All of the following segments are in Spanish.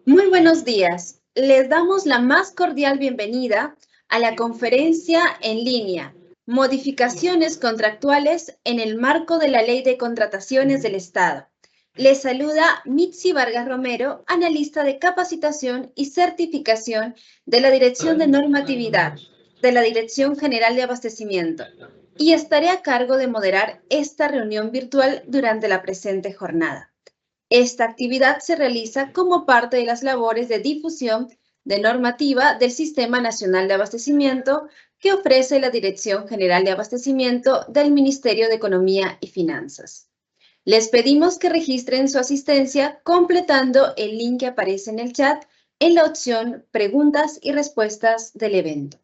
Muy buenos días. Les damos la más cordial bienvenida a la conferencia en línea Modificaciones contractuales en el marco de la Ley de Contrataciones del Estado. Les saluda Mitzi Vargas Romero, analista de capacitación y certificación de la Dirección de Normatividad de la Dirección General de Abastecimiento, y estaré a cargo de moderar esta reunión virtual durante la presente jornada. Esta actividad se realiza como parte de las labores de difusión de normativa del Sistema Nacional de Abastecimiento que ofrece la Dirección General de Abastecimiento del Ministerio de Economía y Finanzas. Les pedimos que registren su asistencia completando el link que aparece en el chat en la opción Preguntas y Respuestas del evento.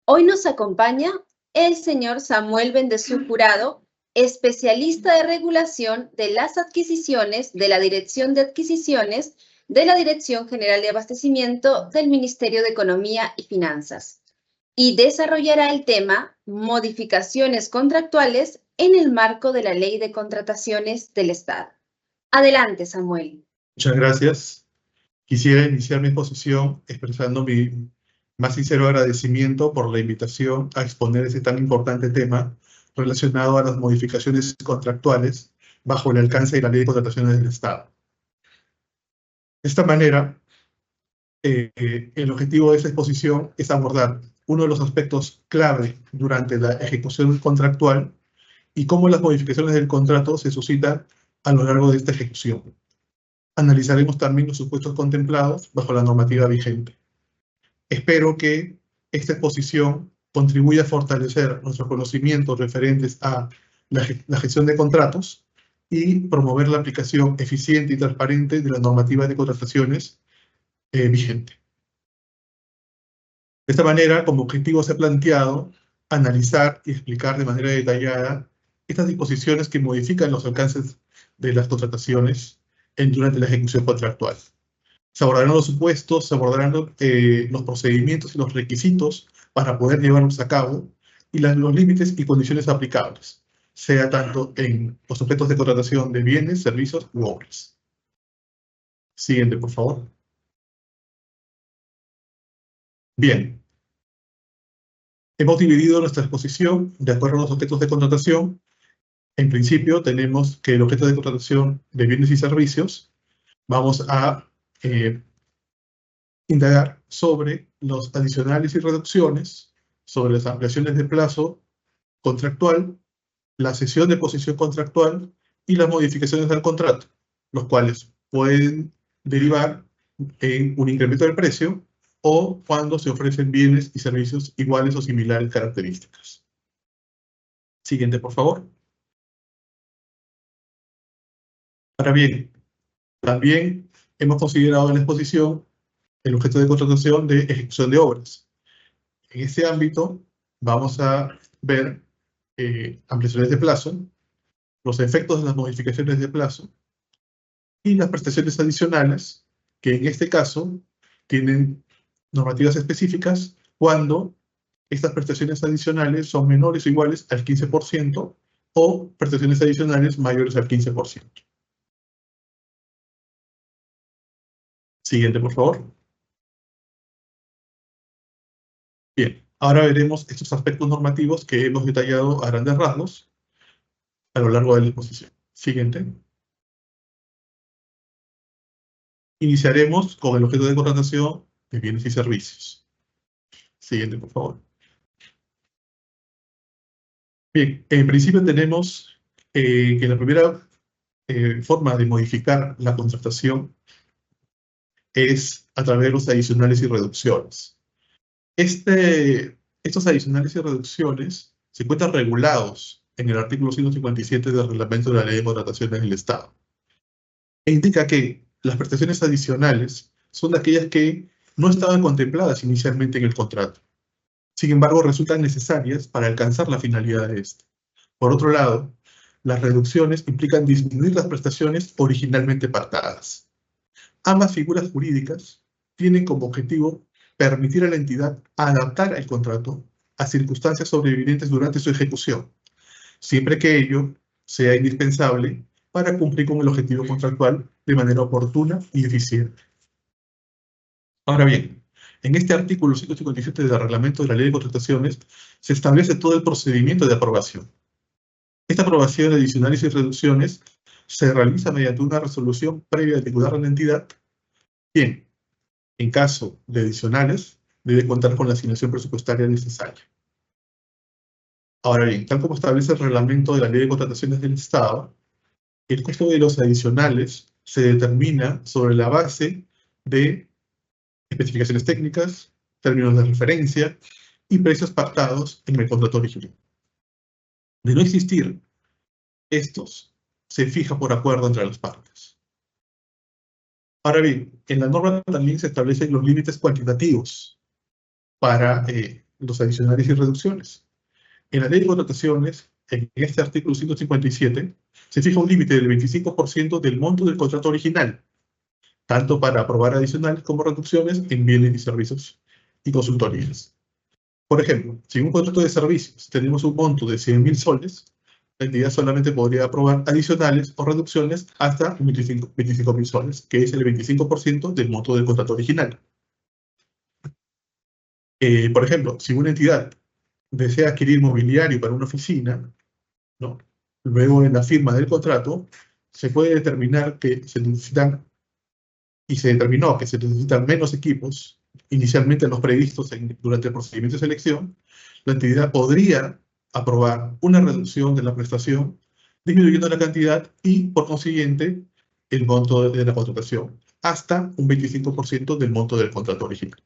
Hoy nos acompaña el señor Samuel Bendezú Jurado, especialista de regulación de las adquisiciones de la Dirección de Adquisiciones de la Dirección General de Abastecimiento del Ministerio de Economía y Finanzas, y desarrollará el tema Modificaciones contractuales en el marco de la Ley de Contrataciones del Estado. Adelante, Samuel. Muchas gracias. Quisiera iniciar mi exposición expresando mi más sincero agradecimiento por la invitación a exponer este tan importante tema relacionado a las modificaciones contractuales bajo el alcance de la Ley de Contrataciones del Estado. De esta manera, el objetivo de esta exposición es abordar uno de los aspectos clave durante la ejecución contractual y cómo las modificaciones del contrato se suscitan a lo largo de esta ejecución. Analizaremos también los supuestos contemplados bajo la normativa vigente. Espero que esta exposición contribuya a fortalecer nuestros conocimientos referentes a la gestión de contratos y promover la aplicación eficiente y transparente de la normativa de contrataciones vigente. De esta manera, como objetivo se ha planteado analizar y explicar de manera detallada estas disposiciones que modifican los alcances de las contrataciones durante la ejecución contractual. Se abordarán los supuestos, se abordarán los procedimientos y los requisitos para poder llevarlos a cabo y los límites y condiciones aplicables, sea tanto en los objetos de contratación de bienes, servicios u obras. Siguiente, por favor. Bien. Hemos dividido nuestra exposición de acuerdo a los objetos de contratación. En principio, tenemos que el objeto de contratación de bienes y servicios, vamos a indagar sobre los adicionales y reducciones, sobre las ampliaciones de plazo contractual, la cesión de posición contractual y las modificaciones del contrato, los cuales pueden derivar en un incremento del precio o cuando se ofrecen bienes y servicios iguales o similares características. Siguiente, por favor. Ahora bien, también hemos considerado en la exposición el objeto de contratación de ejecución de obras. En este ámbito vamos a ver ampliaciones de plazo, los efectos de las modificaciones de plazo y las prestaciones adicionales, que en este caso tienen normativas específicas cuando estas prestaciones adicionales son menores o iguales al 15% o prestaciones adicionales mayores al 15%. Siguiente, por favor. Bien, ahora veremos estos aspectos normativos que hemos detallado a grandes rasgos a lo largo de la exposición. Siguiente. Iniciaremos con el objeto de contratación de bienes y servicios. Siguiente, por favor. Bien, en principio tenemos que la primera forma de modificar la contratación es a través de los adicionales y reducciones. Estos adicionales y reducciones se encuentran regulados en el artículo 157 del Reglamento de la Ley de Contrataciones del Estado. E indica que las prestaciones adicionales son aquellas que no estaban contempladas inicialmente en el contrato. Sin embargo, resultan necesarias para alcanzar la finalidad de este. Por otro lado, las reducciones implican disminuir las prestaciones originalmente pactadas. Ambas figuras jurídicas tienen como objetivo permitir a la entidad adaptar el contrato a circunstancias sobrevivientes durante su ejecución, siempre que ello sea indispensable para cumplir con el objetivo contractual de manera oportuna y eficiente. Ahora bien, en este artículo 157 del Reglamento de la Ley de Contrataciones se establece todo el procedimiento de aprobación. Esta aprobación de adicionales y reducciones se realiza mediante una resolución previa de titular de la entidad, quien, en caso de adicionales, debe contar con la asignación presupuestaria necesaria. Ahora bien, tal como establece el reglamento de la Ley de Contrataciones del Estado, el costo de los adicionales se determina sobre la base de especificaciones técnicas, términos de referencia y precios pactados en el contrato original. De no existir estos, se fija por acuerdo entre las partes. Ahora bien, en la norma también se establecen los límites cuantitativos para los adicionales y reducciones. En la ley de contrataciones, en este artículo 157, se fija un límite del 25% del monto del contrato original, tanto para aprobar adicionales como reducciones en bienes y servicios y consultorías. Por ejemplo, si en un contrato de servicios tenemos un monto de 100.000 soles, la entidad solamente podría aprobar adicionales o reducciones hasta 25.000 soles, que es el 25% del monto del contrato original. Por ejemplo, si una entidad desea adquirir mobiliario para una oficina, ¿no? Luego en la firma del contrato se puede determinar que se necesitan, y se determinó que se necesitan menos equipos, inicialmente los previstos durante el procedimiento de selección, la entidad podría aprobar una reducción de la prestación, disminuyendo la cantidad y, por consiguiente, el monto de la contratación, hasta un 25% del monto del contrato original.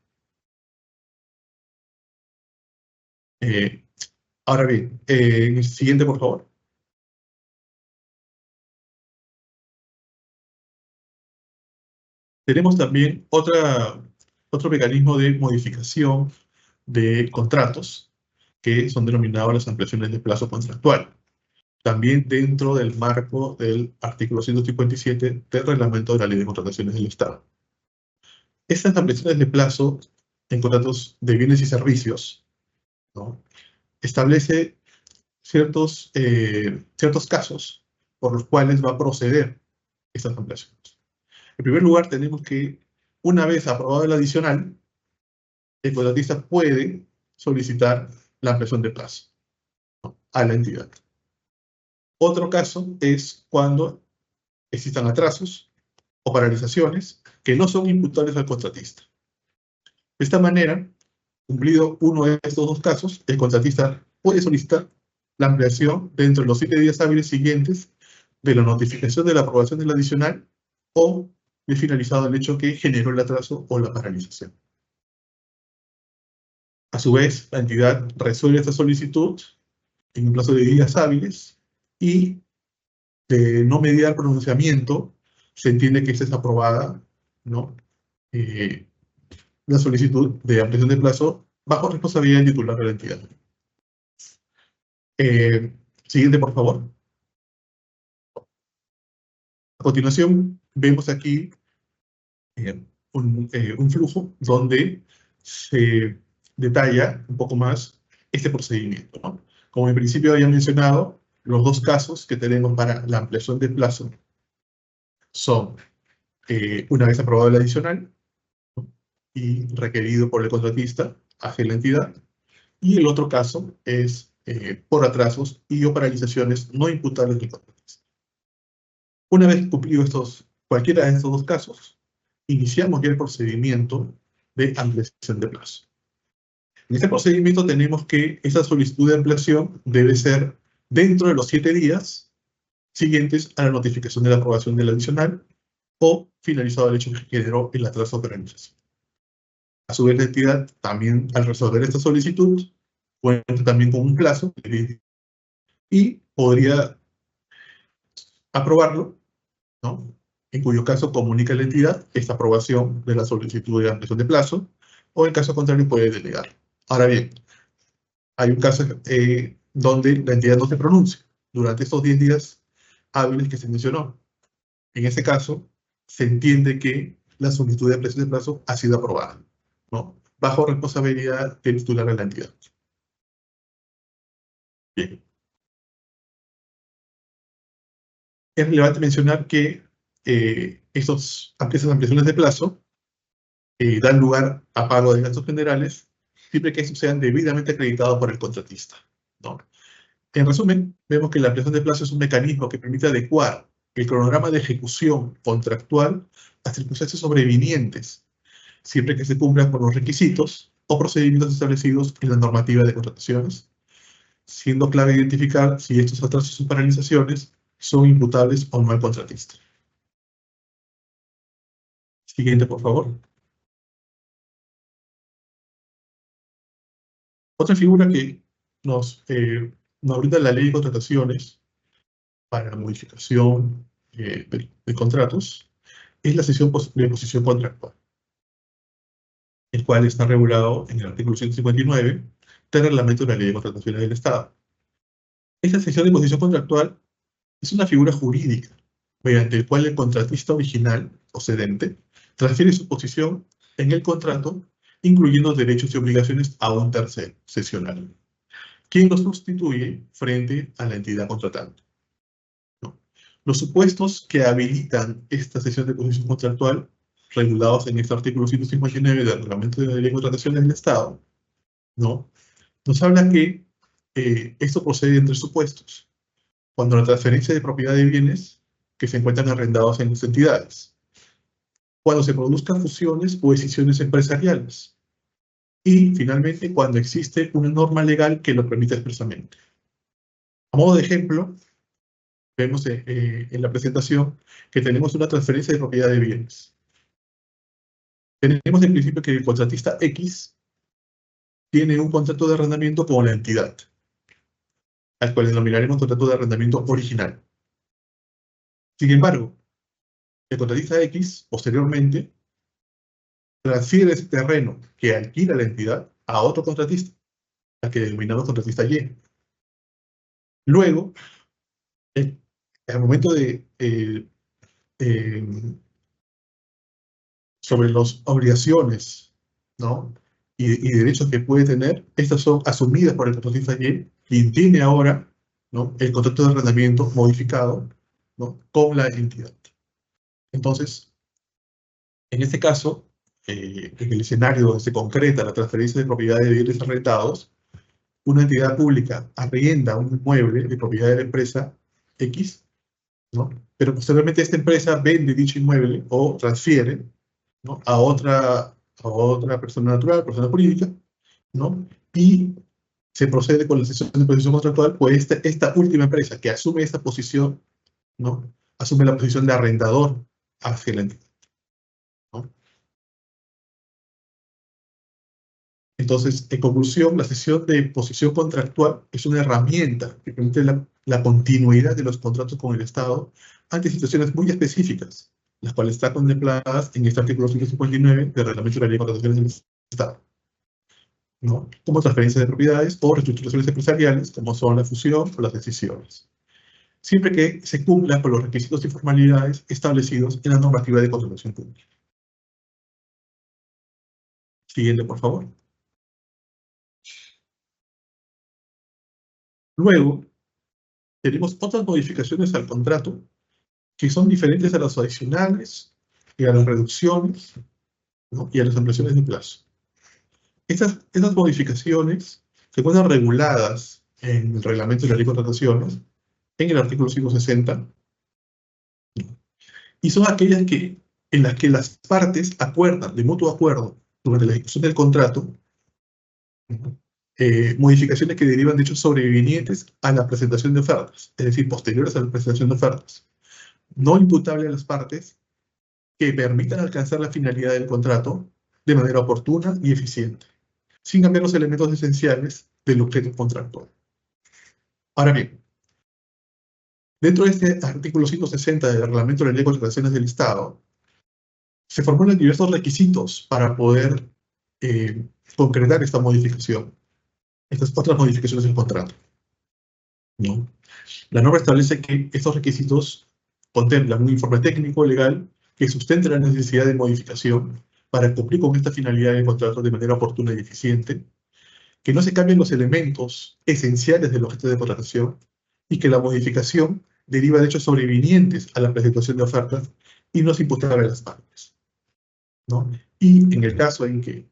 Ahora bien, el siguiente, por favor. Tenemos también otro mecanismo de modificación de contratos, que son denominadas las ampliaciones de plazo contractual, también dentro del marco del artículo 157 del Reglamento de la Ley de Contrataciones del Estado. Estas ampliaciones de plazo en contratos de bienes y servicios, ¿no?, establece ciertos casos por los cuales va a proceder estas ampliaciones. En primer lugar, tenemos que, una vez aprobado el adicional, el contratista puede solicitar la ampliación de plazo, ¿no?, a la entidad. Otro caso es cuando existan atrasos o paralizaciones que no son imputables al contratista. De esta manera, cumplido uno de estos dos casos, el contratista puede solicitar la ampliación dentro de los 7 días hábiles siguientes de la notificación de la aprobación del adicional o de finalizado el hecho que generó el atraso o la paralización. A su vez, la entidad resuelve esta solicitud en un plazo de días hábiles y, de no mediar pronunciamiento, se entiende que esta es aprobada, ¿no?, la solicitud de ampliación de plazo bajo responsabilidad del titular de la entidad. Siguiente, por favor. A continuación, vemos aquí un flujo donde se detalla un poco más este procedimiento, ¿no? Como en principio había mencionado, los dos casos que tenemos para la ampliación de plazo son, una vez aprobado el adicional, ¿no?, y requerido por el contratista hacia la entidad, y el otro caso es por atrasos y o paralizaciones no imputables del contratista. Una vez cumplido cualquiera de estos dos casos, iniciamos ya el procedimiento de ampliación de plazo. En este procedimiento tenemos que esa solicitud de ampliación debe ser dentro de los 7 días siguientes a la notificación de la aprobación del adicional o finalizado el hecho que generó el atraso de paralización. A su vez, la entidad también, al resolver esta solicitud, cuenta también con un plazo y podría aprobarlo, ¿no?, en cuyo caso comunica a la entidad esta aprobación de la solicitud de ampliación de plazo, o en caso contrario puede delegar. Ahora bien, hay un caso donde la entidad no se pronuncia durante estos 10 días hábiles que se mencionó. En ese caso, se entiende que la solicitud de ampliación de plazo ha sido aprobada, ¿no?, bajo responsabilidad del titular de la entidad. Bien. Es relevante mencionar que esas ampliaciones de plazo dan lugar a pago de gastos generales, siempre que estos sean debidamente acreditados por el contratista, ¿no? En resumen, vemos que la ampliación de plazo es un mecanismo que permite adecuar el cronograma de ejecución contractual a circunstancias sobrevinientes, siempre que se cumplan con los requisitos o procedimientos establecidos en la normativa de contrataciones, siendo clave identificar si estos atrasos o paralizaciones son imputables o no al contratista. Siguiente, por favor. Otra figura que nos brinda la ley de contrataciones para la modificación de contratos es la cesión de posición contractual, el cual está regulado en el artículo 159 del reglamento de la ley de contrataciones del Estado. Esta cesión de posición contractual es una figura jurídica mediante la cual el contratista original o cedente transfiere su posición en el contrato, incluyendo derechos y obligaciones a un tercero cesionario, quien lo sustituye frente a la entidad contratante, ¿no? Los supuestos que habilitan esta cesión de posición contractual, regulados en este artículo 159 del Reglamento de la Ley de Contrataciones del Estado, ¿no?, nos habla que esto procede en tres supuestos. Cuando la transferencia de propiedad de bienes que se encuentran arrendados en las entidades, cuando se produzcan fusiones o escisiones empresariales, y finalmente cuando existe una norma legal que lo permita expresamente. A modo de ejemplo, vemos en la presentación que tenemos una transferencia de propiedad de bienes. Tenemos en principio que el contratista X tiene un contrato de arrendamiento con la entidad, al cual denominaremos contrato de arrendamiento original. Sin embargo, el contratista X, posteriormente, transfiere ese terreno que alquila la entidad a otro contratista, al que denominamos contratista Y. Luego, al momento de sobre las obligaciones, ¿no?, y derechos que puede tener, estas son asumidas por el contratista Y, quien tiene ahora, ¿no?, el contrato de arrendamiento modificado, ¿no?, con la entidad. Entonces, en este caso, en el escenario donde se concreta la transferencia de propiedad de bienes arrendados, una entidad pública arrienda un inmueble de propiedad de la empresa X, ¿no?, pero posteriormente esta empresa vende dicho inmueble o transfiere, ¿no?, a otra persona natural, persona jurídica, ¿no?, y se procede con la cesión de posición contractual, pues esta última empresa que asume esta posición, ¿no?, asume la posición de arrendador hacia la entidad, ¿no? Entonces, en conclusión, la cesión de posición contractual es una herramienta que permite la continuidad de los contratos con el Estado ante situaciones muy específicas, las cuales están contempladas en este artículo 159 del Reglamento de la Ley de Contrataciones del Estado, ¿no?, como transferencia de propiedades o reestructuraciones empresariales, como son la fusión o las decisiones, siempre que se cumplan con los requisitos y formalidades establecidos en la normativa de contratación pública. Siguiente, por favor. Luego, tenemos otras modificaciones al contrato que son diferentes a las adicionales y a las reducciones, ¿no?, y a las ampliaciones de plazo. Estas modificaciones se encuentran reguladas en el Reglamento de la Ley de Contrataciones, en el artículo 160, y son aquellas en las que las partes acuerdan de mutuo acuerdo durante la ejecución del contrato, modificaciones que derivan de hechos sobrevinientes a la presentación de ofertas, es decir, posteriores a la presentación de ofertas, no imputable a las partes, que permitan alcanzar la finalidad del contrato de manera oportuna y eficiente, sin cambiar los elementos esenciales del objeto contractual. Ahora bien, dentro de este artículo 160 del Reglamento de la Ley de Contrataciones del Estado, se formulan diversos requisitos para poder concretar esta modificación, estas otras modificaciones del contrato, ¿no? La norma establece que estos requisitos contemplan un informe técnico legal que sustente la necesidad de modificación para cumplir con esta finalidad del contrato de manera oportuna y eficiente, que no se cambien los elementos esenciales del objeto de contratación y que la modificación deriva de hechos sobrevinientes a la presentación de ofertas y no es imputable a las partes, ¿no? Y en el caso en que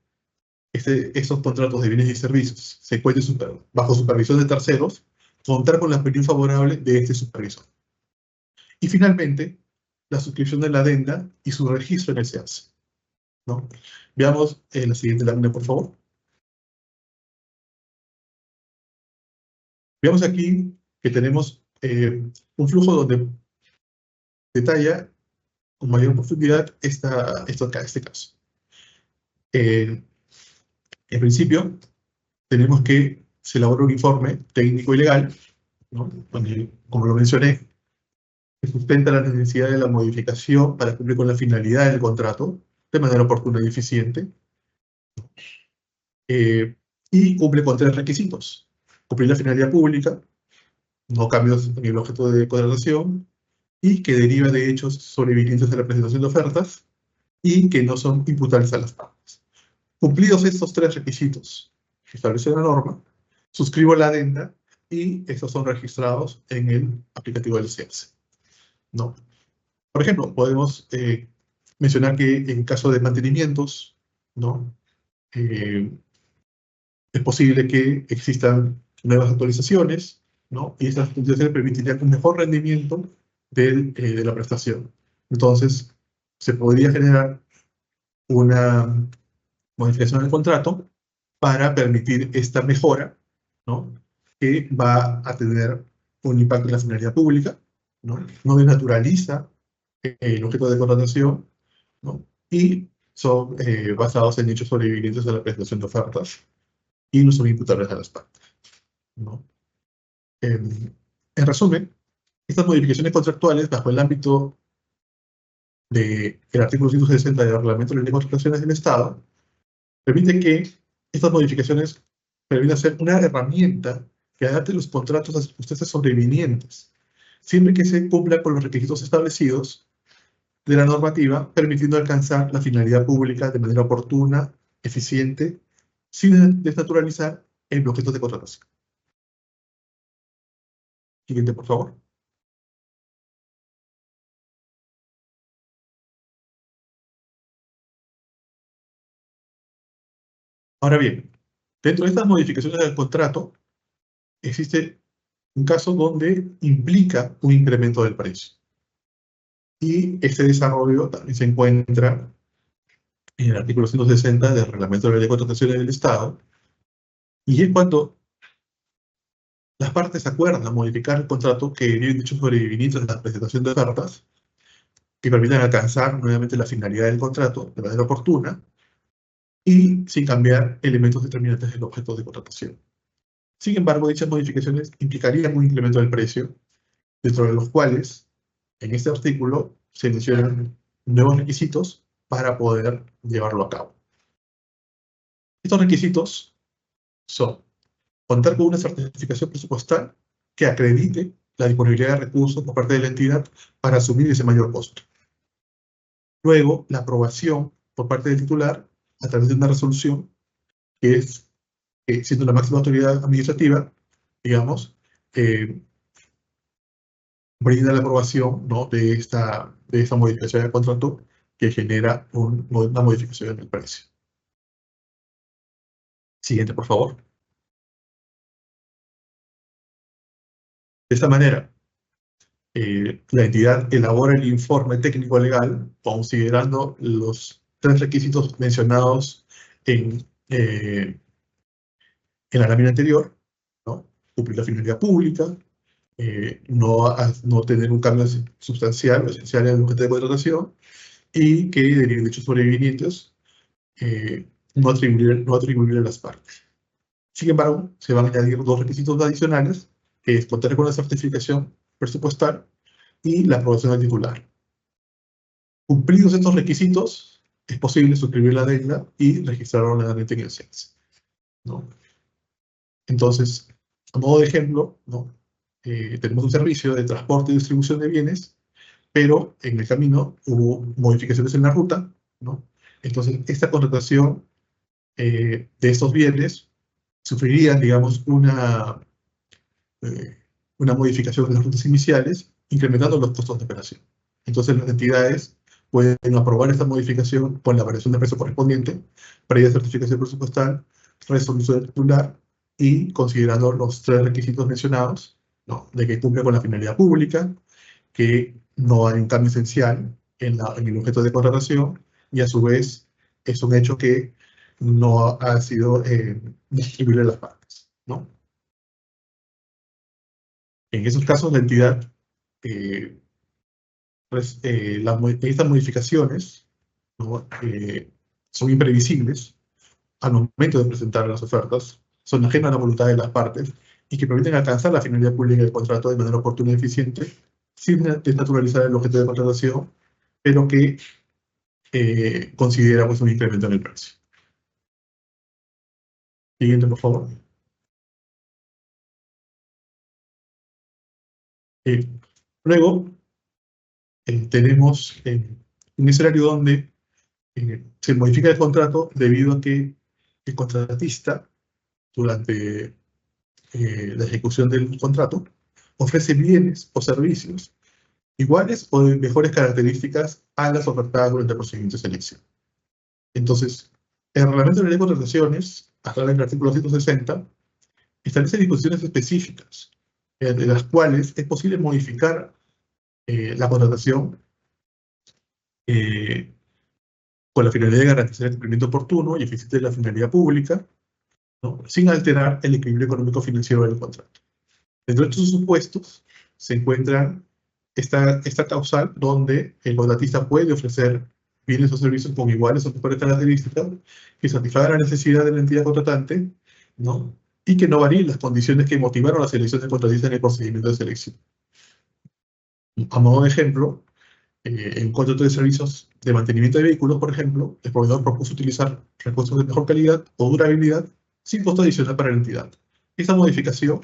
estos contratos de bienes y servicios se encuentren bajo supervisión de terceros, contar con la opinión favorable de este supervisor. Y finalmente, la suscripción de la adenda y su registro en el SEARS, ¿no? Veamos la siguiente lámina, por favor. Veamos aquí que tenemos un flujo donde detalla con mayor profundidad este caso. En principio, tenemos que se elabora un informe técnico y legal, ¿no? Donde, como lo mencioné, se sustenta la necesidad de la modificación para cumplir con la finalidad del contrato de manera oportuna y eficiente, y cumple con 3 requisitos: cumplir la finalidad pública, no cambios en el objeto de contratación, y que deriva de hechos sobrevinientes a la presentación de ofertas, y que no son imputables a las partes. Cumplidos estos 3 requisitos que establece la norma, suscribo la adenda y estos son registrados en el aplicativo del SEARS, ¿no? Por ejemplo, podemos mencionar que en caso de mantenimientos, ¿no? Es posible que existan nuevas actualizaciones, ¿no? Y estas actualizaciones permitirían un mejor rendimiento de la prestación. Entonces, se podría generar una modificación del contrato para permitir esta mejora, ¿no? Que va a tener un impacto en la finalidad pública, ¿no? No desnaturaliza el objeto de contratación, ¿no? Y son basados en hechos sobrevinientes a la presentación de ofertas y no son imputables a las partes, ¿no? En resumen, estas modificaciones contractuales bajo el ámbito del artículo 160 del Reglamento de Ley de Contrataciones del Estado permiten que estas modificaciones permitan ser una herramienta que adapte los contratos a circunstancias sobrevinientes, siempre que se cumpla con los requisitos establecidos de la normativa, permitiendo alcanzar la finalidad pública de manera oportuna, eficiente, sin desnaturalizar el objeto de contratación. Siguiente, por favor. Ahora bien, dentro de estas modificaciones del contrato, existe un caso donde implica un incremento del precio. Y este desarrollo también se encuentra en el artículo 160 del Reglamento de la Ley de Contrataciones del Estado, y es cuando las partes acuerdan modificar el contrato que deriven dichos sobrevinientes de la presentación de ofertas, que permitan alcanzar nuevamente la finalidad del contrato de manera oportuna y sin cambiar elementos determinantes del objeto de contratación. Sin embargo, dichas modificaciones implicarían un incremento del precio, dentro de los cuales, en este artículo, se mencionan nuevos requisitos para poder llevarlo a cabo. Estos requisitos son contar con una certificación presupuestal que acredite la disponibilidad de recursos por parte de la entidad para asumir ese mayor costo. Luego, la aprobación por parte del titular a través de una resolución que es, siendo la máxima autoridad administrativa, digamos, brinda la aprobación, ¿no?, de esta modificación del contrato que genera una modificación en el precio. Siguiente, por favor. De esta manera, la entidad elabora el informe técnico legal considerando los 3 requisitos mencionados en la lámina anterior, ¿no? Cumplir la finalidad pública, no tener un cambio sustancial o esencial en el objeto de contratación, y que deriven de hechos sobrevinientes, no atribuir a las partes. Sin embargo, se van a añadir 2 requisitos adicionales, que es contar con la certificación presupuestal y la aprobación del titular. Cumplidos estos requisitos, es posible suscribir la adenda y registrarlo nuevamente en el SEARS, ¿no? Entonces, a modo de ejemplo, ¿no?, tenemos un servicio de transporte y distribución de bienes, pero en el camino hubo modificaciones en la ruta, ¿no? Entonces, esta contratación de estos bienes sufriría, digamos, una modificación de las rutas iniciales, incrementando los costos de operación. Entonces las entidades pueden aprobar esta modificación con la variación de precio correspondiente, previa certificación presupuestal, resolución del titular y considerando los 3 requisitos mencionados, ¿no? De que cumple con la finalidad pública, que no hay un cambio esencial en el objeto de contratación y a su vez es un hecho que no ha sido distribuible a las partes, ¿no? En esos casos la entidad, estas modificaciones, ¿no? Son imprevisibles al momento de presentar las ofertas, son ajenas a la voluntad de las partes y que permiten alcanzar la finalidad pública del contrato de manera oportuna y eficiente, sin desnaturalizar el objeto de contratación, pero que considera pues, un incremento en el precio. Siguiente, por favor. Luego, tenemos un escenario donde se modifica el contrato debido a que el contratista, durante la ejecución del contrato, ofrece bienes o servicios iguales o de mejores características a las ofertadas durante el procedimiento de selección. Entonces, el reglamento de la ley de contrataciones, a través del artículo 160, establece disposiciones específicas, de las cuales es posible modificar la contratación con la finalidad de garantizar el cumplimiento oportuno y eficiente de la finalidad pública, ¿no? Sin alterar el equilibrio económico-financiero del contrato. Dentro de estos supuestos se encuentra esta causal donde el contratista puede ofrecer bienes o servicios con iguales o mejores características que satisfagan la necesidad de la entidad contratante, ¿no? Y que no varíen las condiciones que motivaron la selección del contratista en el procedimiento de selección. A modo de ejemplo, en un contrato de servicios de mantenimiento de vehículos, por ejemplo, el proveedor propuso utilizar recursos de mejor calidad o durabilidad sin costo adicional para la entidad. Esta modificación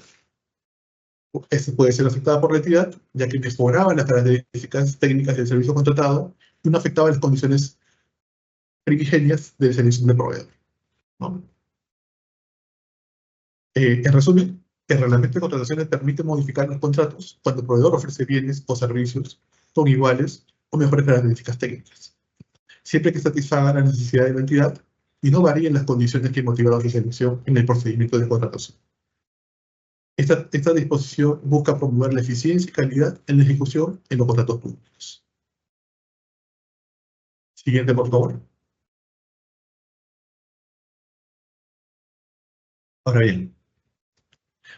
puede ser aceptada por la entidad, ya que mejoraba las características técnicas del servicio contratado y no afectaba las condiciones primigenias de selección del proveedor, ¿no? En resumen, el reglamento de contrataciones permite modificar los contratos cuando el proveedor ofrece bienes o servicios con iguales o mejores características técnicas, siempre que satisfaga la necesidad de la entidad y no varíen las condiciones que motivaron la selección en el procedimiento de contratación. Esta disposición busca promover la eficiencia y calidad en la ejecución en los contratos públicos. Siguiente, por favor. Ahora bien,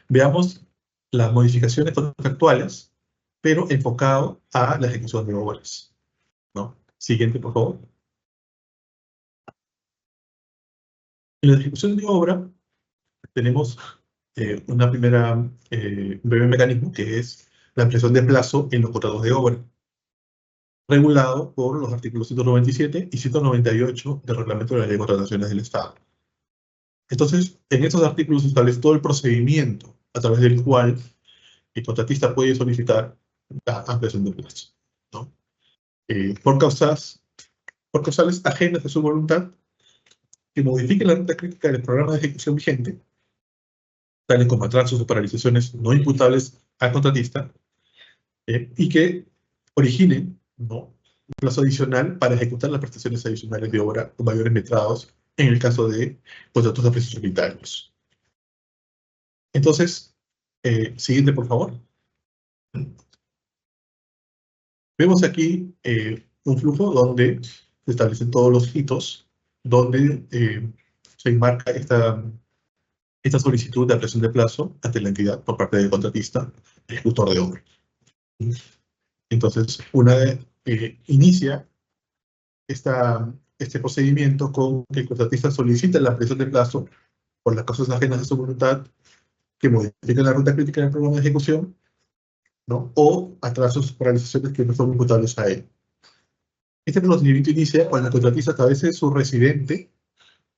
veamos las modificaciones contractuales, pero enfocado a la ejecución de obras, ¿no? Siguiente, por favor. En la ejecución de obra tenemos un breve mecanismo que es la ampliación de plazo en los contratos de obra, regulado por los artículos 197 y 198 del Reglamento de la Ley de Contrataciones del Estado. Entonces, en estos artículos se establece todo el procedimiento a través del cual el contratista puede solicitar la ampliación de plazo, ¿no? Por causales ajenas de su voluntad, que modifiquen la ruta crítica del programa de ejecución vigente, tales como atrasos o paralizaciones no imputables al contratista, y que originen, ¿no?, un plazo adicional para ejecutar las prestaciones adicionales de obra con mayores metrados en el caso de contratos a precios unitarios. Entonces, siguiente, por favor. Vemos aquí un flujo donde se establecen todos los hitos, donde se enmarca esta solicitud de ampliación de plazo ante la entidad por parte del contratista, ejecutor de obra. Entonces, inicia este procedimiento con que el contratista solicita la ampliación de plazo por las causas ajenas a su voluntad que modifican la ruta crítica del programa de ejecución, ¿no?, o atrasos o paralizaciones que no son imputables a él. Este procedimiento inicia cuando el contratista, a través de su residente,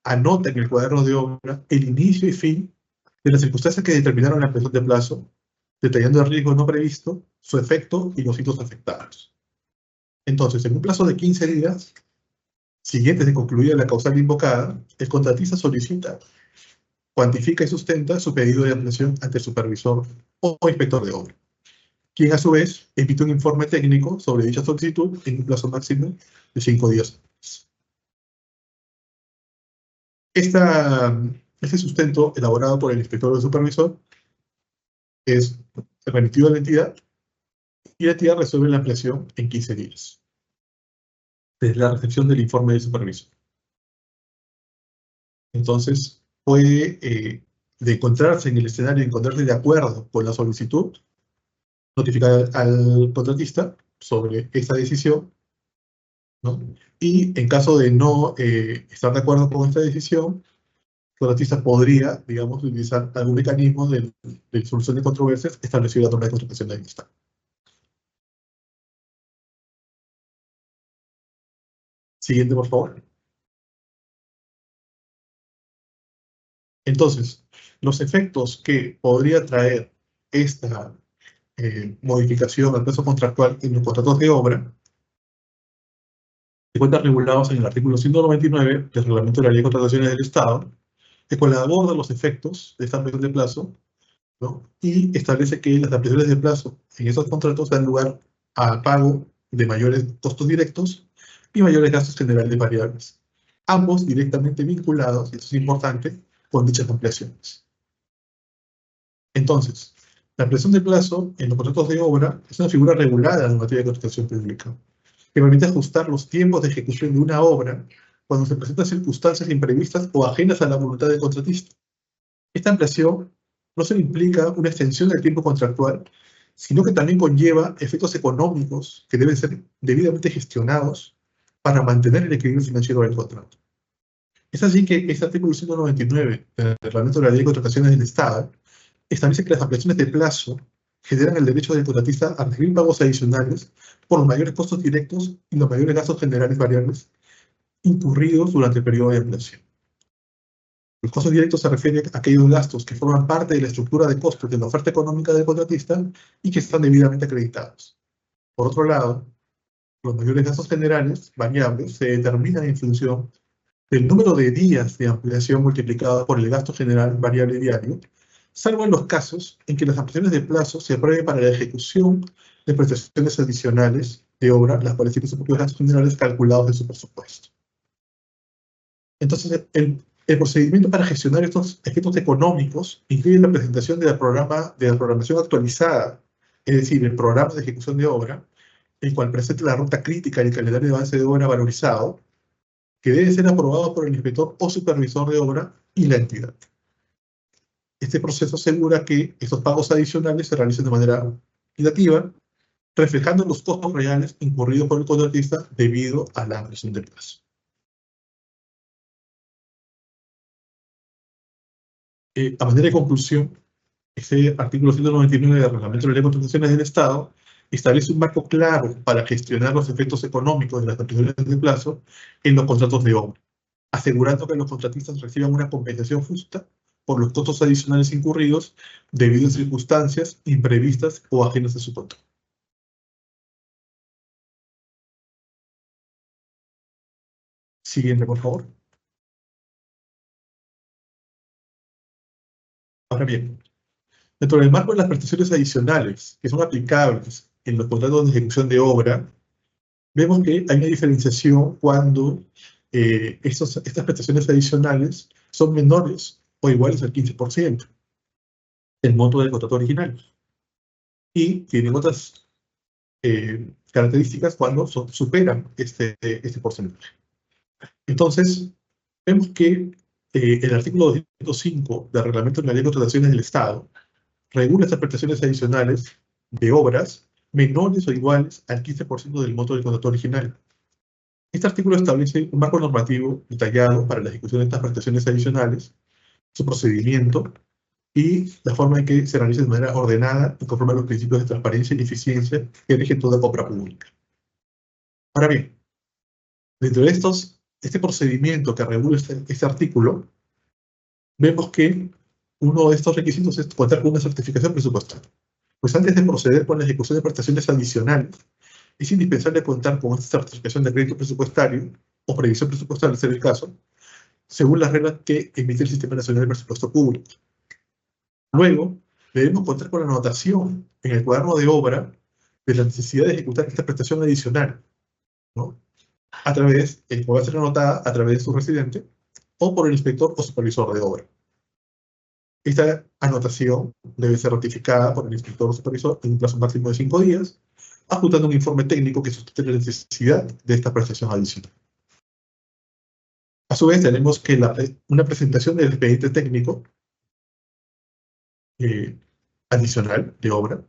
anota en el cuaderno de obra el inicio y fin de las circunstancias que determinaron la ampliación de plazo, detallando el riesgo no previsto, su efecto y los hitos afectados. Entonces, en un plazo de 15 días, siguientes de concluida la causal invocada, el contratista solicita, cuantifica y sustenta su pedido de ampliación ante el supervisor o inspector de obra. quien a su vez emite un informe técnico sobre dicha solicitud en un plazo máximo de 5 días. Este sustento, elaborado por el inspector o el supervisor, es remitido a la entidad y la entidad resuelve la ampliación en 15 días, desde la recepción del informe del supervisor. Entonces, puede, de encontrarse en el escenario, encontrarse de acuerdo con la solicitud, notificar al contratista sobre esta decisión, ¿no? Y en caso de no estar de acuerdo con esta decisión, el contratista podría, digamos, utilizar algún mecanismo de solución de controversias establecido en la norma de contratación del Estado. Siguiente, por favor. Entonces, los efectos que podría traer esta modificación al plazo contractual en los contratos de obra se encuentran regulados en el artículo 199 del Reglamento de la Ley de Contrataciones del Estado, que aborda los efectos de esta ampliación de plazo, ¿no? Y establece que las ampliaciones de plazo en esos contratos dan lugar a pago de mayores costos directos y mayores gastos generales variables, ambos directamente vinculados, y eso es importante, con dichas ampliaciones. Entonces, la ampliación de plazo en los contratos de obra es una figura regulada en materia de contratación pública, que permite ajustar los tiempos de ejecución de una obra cuando se presentan circunstancias imprevistas o ajenas a la voluntad del contratista. Esta ampliación no solo implica una extensión del tiempo contractual, sino que también conlleva efectos económicos que deben ser debidamente gestionados para mantener el equilibrio financiero del contrato. Es así que este artículo 199 del Reglamento de la Ley de Contrataciones del Estado establece que las ampliaciones de plazo generan el derecho del contratista a recibir pagos adicionales por los mayores costos directos y los mayores gastos generales variables incurridos durante el periodo de ampliación. Los costos directos se refieren a aquellos gastos que forman parte de la estructura de costos de la oferta económica del contratista y que están debidamente acreditados. Por otro lado, los mayores gastos generales variables se determinan en función del número de días de ampliación multiplicado por el gasto general variable diario, salvo en los casos en que las ampliaciones de plazo se aprueben para la ejecución de prestaciones adicionales de obra, las cuales tienen sus propios gastos generales calculados de su presupuesto. Entonces, el procedimiento para gestionar estos efectos económicos incluye la presentación de la programación actualizada, es decir, el programa de ejecución de obra, el cual presenta la ruta crítica y el calendario de avance de obra valorizado, que debe ser aprobado por el inspector o supervisor de obra y la entidad. Este proceso asegura que estos pagos adicionales se realicen de manera equitativa, reflejando los costos reales incurridos por el contratista debido a la ampliación del plazo. A manera de conclusión, este artículo 199 del Reglamento de la Ley de Contrataciones del Estado establece un marco claro para gestionar los efectos económicos de las ampliaciones de plazo en los contratos de obra, asegurando que los contratistas reciban una compensación justa por los costos adicionales incurridos debido a circunstancias imprevistas o ajenas a su control. Siguiente, por favor. Ahora bien, dentro del marco de las prestaciones adicionales que son aplicables en los contratos de ejecución de obra, vemos que hay una diferenciación cuando estas prestaciones adicionales son menores o iguales al 15% del monto del contrato original. Y tienen otras características cuando superan este porcentaje. Entonces, vemos que el artículo 205 del Reglamento de la Ley de Contrataciones del Estado regula estas prestaciones adicionales de obras menores o iguales al 15% del monto del contrato original. Este artículo establece un marco normativo detallado para la ejecución de estas prestaciones adicionales, su procedimiento y la forma en que se realiza de manera ordenada y conforme a los principios de transparencia y eficiencia que rigen toda compra pública. Ahora bien, dentro de este procedimiento que regula este artículo, vemos que uno de estos requisitos es contar con una certificación presupuestaria. Pues antes de proceder con la ejecución de prestaciones adicionales, es indispensable contar con esta certificación de crédito presupuestario o previsión presupuestaria, de ser el caso, según las reglas que emite el Sistema Nacional de Presupuesto Público. Luego, debemos contar con la anotación en el cuaderno de obra de la necesidad de ejecutar esta prestación adicional, ¿no? A través, va a ser anotada a través de su residente o por el inspector o supervisor de obra. Esta anotación debe ser ratificada por el inspector o supervisor en un plazo máximo de 5 días, adjuntando un informe técnico que sustente la necesidad de esta prestación adicional. A su vez, tenemos que una presentación del expediente técnico adicional de obra.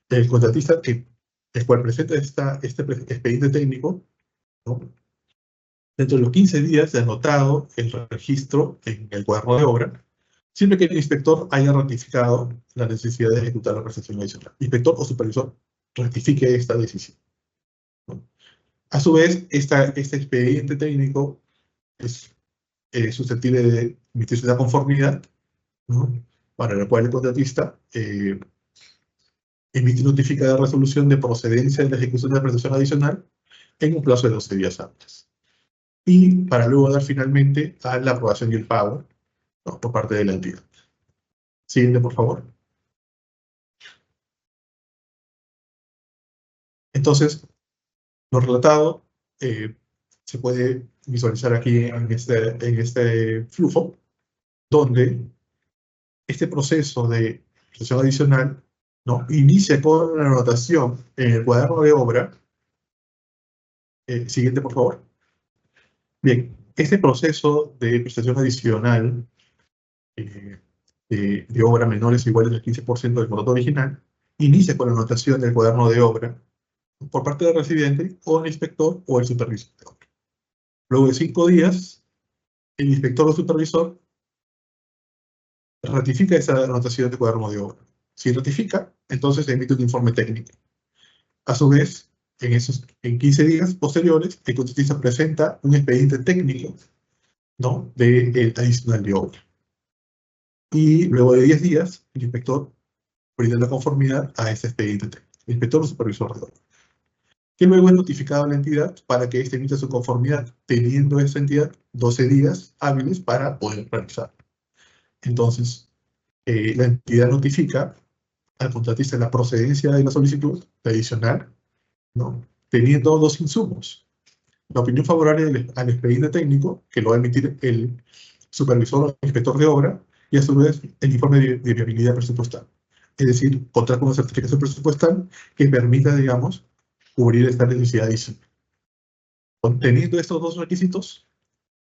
El contratista el cual presenta este expediente técnico, ¿no? Dentro de los 15 días de anotado el registro en el cuaderno de obra, siempre que el inspector haya ratificado la necesidad de ejecutar la prestación adicional. Inspector o supervisor ratifique esta decisión, ¿no? A su vez, este expediente técnico es susceptible de emitirse la conformidad, ¿no? Para la cual el contratista emite notifica de resolución de procedencia de la ejecución de la prestación adicional en un plazo de 12 días hábiles. Y para luego dar finalmente a la aprobación y el pago, ¿no? Por parte de la entidad. Siguiente, por favor. Entonces, lo relatado se puede visualizar aquí en este flujo, donde este proceso de prestación adicional, ¿no? Inicia con la anotación en el cuaderno de obra. Siguiente, por favor. Bien, este proceso de prestación adicional de obra menores o iguales al 15% del monto original inicia con la anotación del cuaderno de obra por parte del residente o el inspector o el supervisor de obra. Luego de 5 días, el inspector o supervisor ratifica esa anotación del cuaderno de obra. Si ratifica, entonces emite un informe técnico. A su vez, en 15 días posteriores, el contratista presenta un expediente técnico, ¿no? de adicional de obra. Y luego de 10 días, el inspector brinda la conformidad a este expediente técnico, el inspector o supervisor de obra, que luego es notificado a la entidad para que éste emita su conformidad, teniendo esa entidad 12 días hábiles para poder realizar. Entonces, la entidad notifica al contratista la procedencia de la solicitud adicional, ¿no? Teniendo dos insumos: la opinión favorable al expediente técnico, que lo va a emitir el supervisor o inspector de obra, y a su vez el informe de viabilidad presupuestal. Es decir, contar con una certificación presupuestal que permita, digamos, cubrir esta necesidad adicional. Teniendo estos dos requisitos,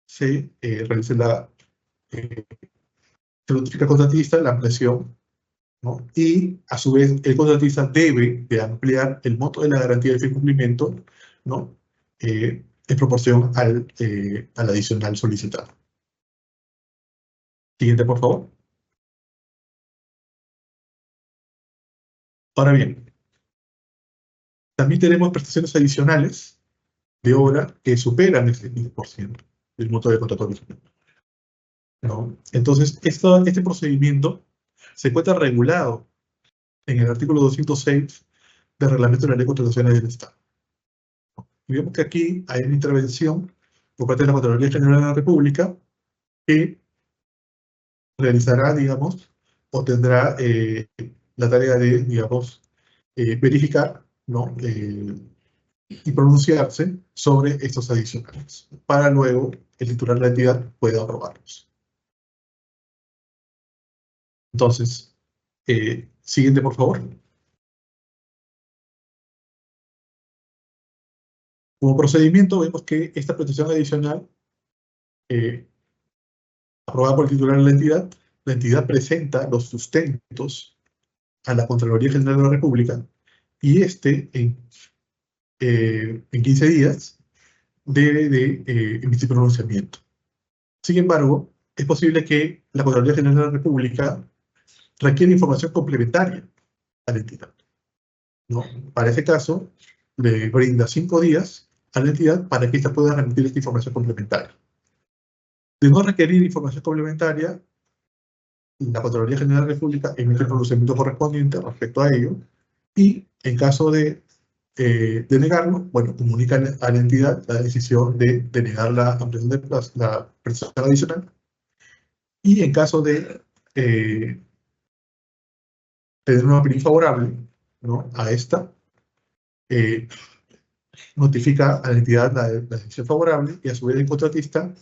se notifica al contratista la ampliación, ¿no? Y a su vez el contratista debe de ampliar el monto de la garantía de fin cumplimiento, ¿no? En proporción al adicional solicitado. Siguiente, por favor. Ahora bien, también tenemos prestaciones adicionales de obra que superan ese 15% del monto de contrato original, ¿no? Entonces, este procedimiento se encuentra regulado en el artículo 206 del Reglamento de la Ley de Contrataciones del Estado. Y vemos que aquí hay una intervención por parte de la Contraloría General de la República que realizará, digamos, o tendrá la tarea de, digamos, verificar, ¿no? Y pronunciarse sobre estos adicionales, para luego el titular de la entidad pueda aprobarlos. Entonces, siguiente, por favor. Como procedimiento, vemos que esta prestación adicional, aprobada por el titular de la entidad presenta los sustentos a la Contraloría General de la República y en 15 días debe de emitir pronunciamiento. Sin embargo, es posible que la Contraloría General de la República requiere información complementaria a la entidad, ¿no? Para ese caso, le brinda 5 días a la entidad para que ésta pueda remitir esta información complementaria. De no requerir información complementaria, la Contraloría General de la República emite el pronunciamiento correspondiente respecto a ello y, en caso de negarlo, bueno, comunica a la entidad la decisión de denegar la ampliación de la prestación adicional y, en caso de tener una opinión favorable, ¿no?, a esta, notifica a la entidad la decisión favorable y a su vez el contratista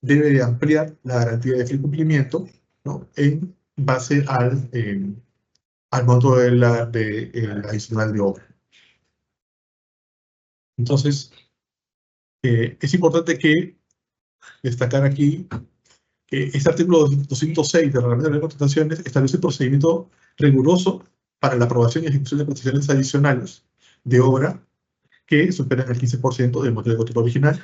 debe de ampliar la garantía de cumplimiento, ¿no?, en base al monto el adicional de obra. Entonces, es importante destacar aquí que este artículo 206 del Reglamento de Contrataciones establece un procedimiento riguroso para la aprobación y ejecución de prestaciones adicionales de obra que superan el 15% del monto de contrato original,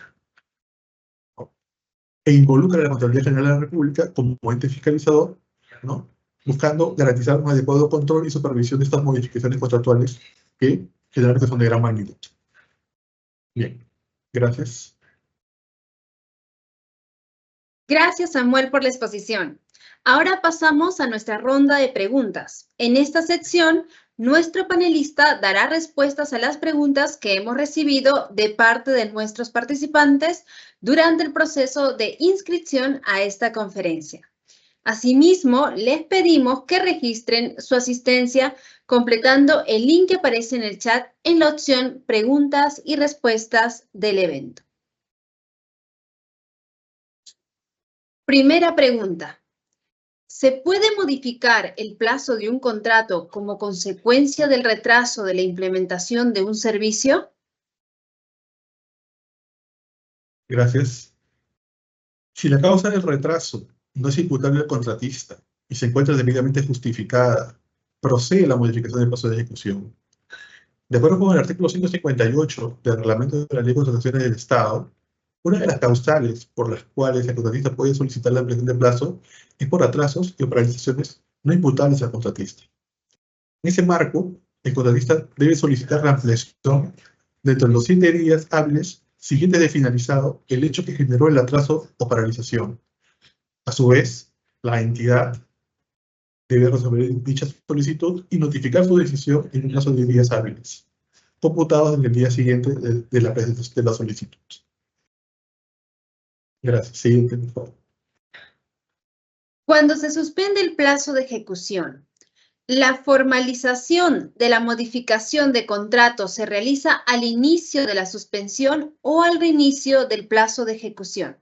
e involucra a la Contraloría General de la República como ente fiscalizador, ¿no?, buscando garantizar un adecuado control y supervisión de estas modificaciones contractuales que generalmente son de gran magnitud. Bien, gracias. Gracias, Samuel, por la exposición. Ahora pasamos a nuestra ronda de preguntas. En esta sección, nuestro panelista dará respuestas a las preguntas que hemos recibido de parte de nuestros participantes durante el proceso de inscripción a esta conferencia. Asimismo, les pedimos que registren su asistencia completando el link que aparece en el chat en la opción Preguntas y Respuestas del evento. Primera pregunta. ¿Se puede modificar el plazo de un contrato como consecuencia del retraso de la implementación de un servicio? Gracias. Si la causa del retraso no es imputable al contratista y se encuentra debidamente justificada, procede la modificación del plazo de ejecución. De acuerdo con el artículo 158 del Reglamento de la Ley de Contrataciones del Estado, una de las causales por las cuales el contratista puede solicitar la ampliación de plazo es por atrasos y paralizaciones no imputables al contratista. En ese marco, el contratista debe solicitar la ampliación dentro de los 7 días hábiles siguientes de finalizado el hecho que generó el atraso o paralización. A su vez, la entidad debe resolver dicha solicitud y notificar su decisión en un plazo de 10 días hábiles, computados desde el día siguiente de la presentación de la solicitud. Gracias. Siguiente, por favor. Cuando se suspende el plazo de ejecución, ¿la formalización de la modificación de contrato se realiza al inicio de la suspensión o al reinicio del plazo de ejecución?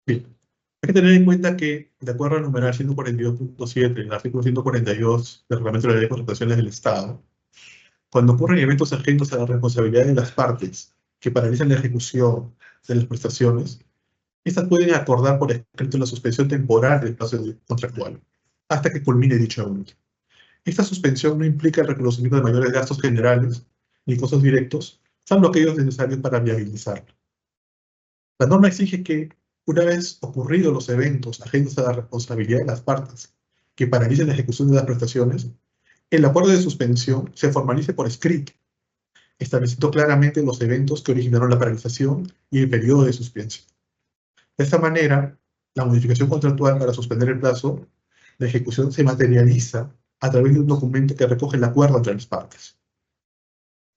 Bien. Hay que tener en cuenta que, de acuerdo al numeral 142.7, el artículo 142 del Reglamento de la Ley de Contrataciones del Estado, cuando ocurren eventos ajenos a la responsabilidad de las partes que paralizan la ejecución de las prestaciones, estas pueden acordar por escrito la suspensión temporal del plazo contractual, hasta que culmine dicho evento. Esta suspensión no implica el reconocimiento de mayores gastos generales ni costos directos, salvo aquellos necesarios para viabilizarlo. La norma exige que, una vez ocurridos los eventos ajenos a la responsabilidad de las partes que paralicen la ejecución de las prestaciones, el acuerdo de suspensión se formalice por escrito, estableciendo claramente los eventos que originaron la paralización y el periodo de suspensión. De esta manera, la modificación contractual para suspender el plazo de ejecución se materializa a través de un documento que recoge el acuerdo entre las partes.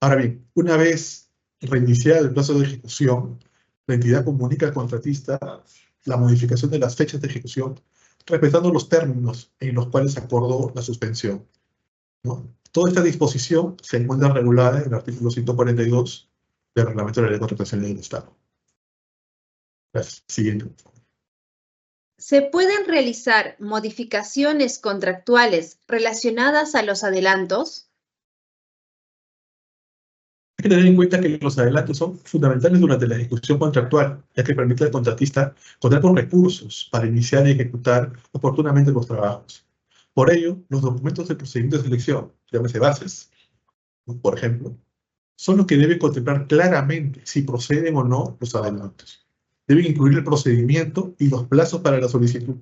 Ahora bien, una vez reiniciado el plazo de ejecución, la entidad comunica al contratista la modificación de las fechas de ejecución, respetando los términos en los cuales acordó la suspensión, ¿no? Toda esta disposición se encuentra regulada en el artículo 142 del Reglamento de la Ley de Contrataciones del Estado. Gracias. Siguiente. ¿Se pueden realizar modificaciones contractuales relacionadas a los adelantos? Hay que tener en cuenta que los adelantos son fundamentales durante la ejecución contractual, ya que permite al contratista contar con recursos para iniciar y ejecutar oportunamente los trabajos. Por ello, los documentos del procedimiento de selección, llámese bases, por ejemplo, son los que deben contemplar claramente si proceden o no los adelantos. Deben incluir el procedimiento y los plazos para la solicitud.